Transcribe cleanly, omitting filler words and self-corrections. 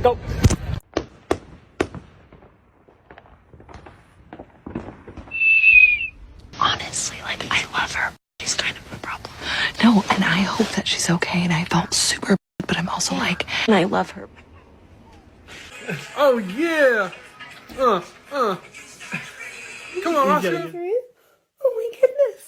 Go. Honestly, like, I love her. She's kind of a problem. No, and I hope that she's okay, and I felt super, but I'm also like, and I love her. Oh, yeah. Come on, Oscar. Oh my goodness.